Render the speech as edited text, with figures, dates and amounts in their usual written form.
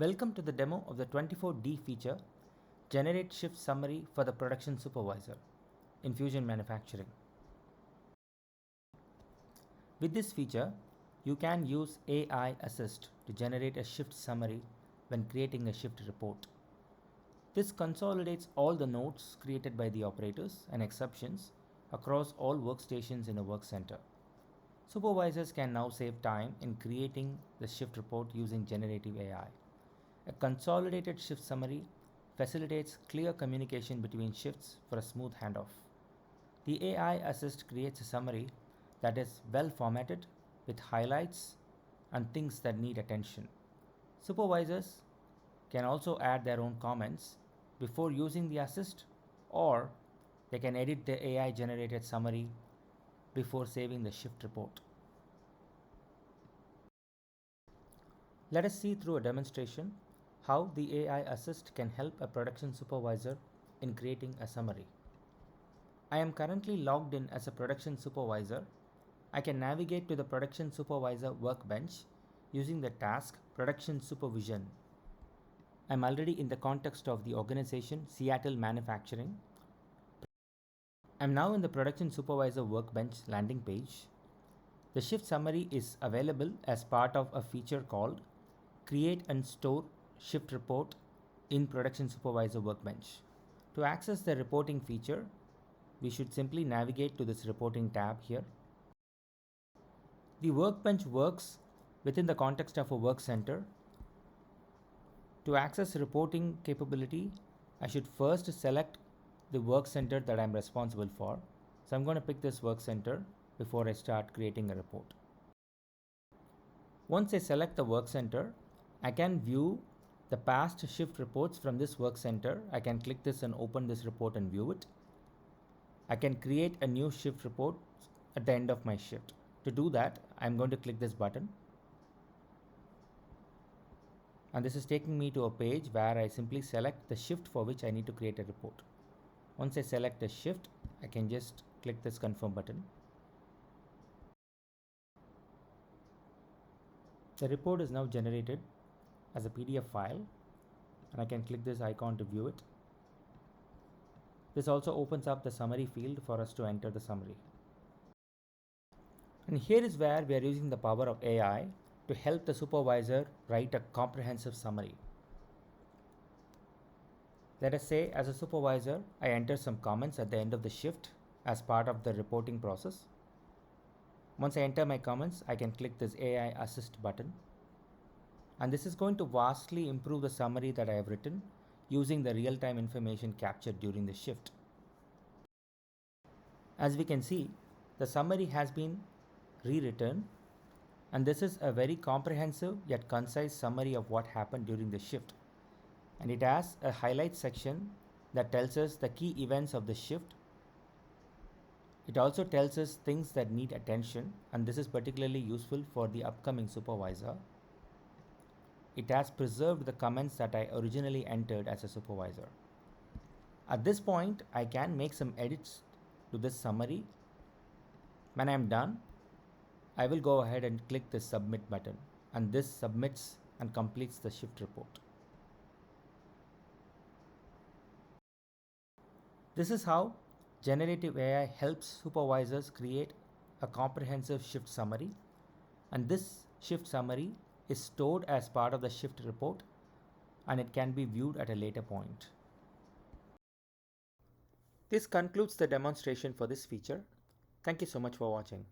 Welcome to the demo of the 24D feature, Generate Shift Summary for the Production Supervisor in Fusion Manufacturing. With this feature, you can use AI Assist to generate a shift summary when creating a shift report. This consolidates all the notes created by the operators and exceptions across all workstations in a work center. Supervisors can now save time in creating the shift report using generative AI. A consolidated shift summary facilitates clear communication between shifts for a smooth handoff. The AI Assist creates a summary that is well formatted with highlights and things that need attention. Supervisors can also add their own comments before using the assist, or they can edit the AI generated summary before saving the shift report. Let us see through a demonstration how the AI Assist can help a production supervisor in creating a summary. I am currently logged in as a production supervisor. I can navigate to the production supervisor workbench using the task Production Supervision. I'm already in the context of the organization Seattle Manufacturing. I'm now in the production supervisor workbench landing page. The shift summary is available as part of a feature called Create and Store Shift Report in Production Supervisor Workbench. To access the reporting feature, we should simply navigate to this reporting tab here. The workbench works within the context of a work center. To access reporting capability, I should first select the work center that I'm responsible for. So I'm going to pick this work center before I start creating a report. Once I select the work center, I can view the past shift reports from this work center. I can click this and open this report and view it. I can create a new shift report at the end of my shift. To do that, I'm going to click this button. And this is taking me to a page where I simply select the shift for which I need to create a report. Once I select a shift, I can just click this confirm button. The report is now generated as a PDF file, and I can click this icon to view it. This also opens up the summary field for us to enter the summary. And here is where we are using the power of AI to help the supervisor write a comprehensive summary. Let us say, as a supervisor, I enter some comments at the end of the shift as part of the reporting process. Once I enter my comments, I can click this AI Assist button. And this is going to vastly improve the summary that I have written using the real-time information captured during the shift. As we can see, the summary has been rewritten, and this is a very comprehensive yet concise summary of what happened during the shift. And it has a highlight section that tells us the key events of the shift. It also tells us things that need attention, and this is particularly useful for the upcoming supervisor. It has preserved the comments that I originally entered as a supervisor. At this point, I can make some edits to this summary. When I'm done, I will go ahead and click the submit button, and this submits and completes the shift report. This is how generative AI helps supervisors create a comprehensive shift summary, and this shift summary is stored as part of the shift report, and it can be viewed at a later point. This concludes the demonstration for this feature. Thank you so much for watching.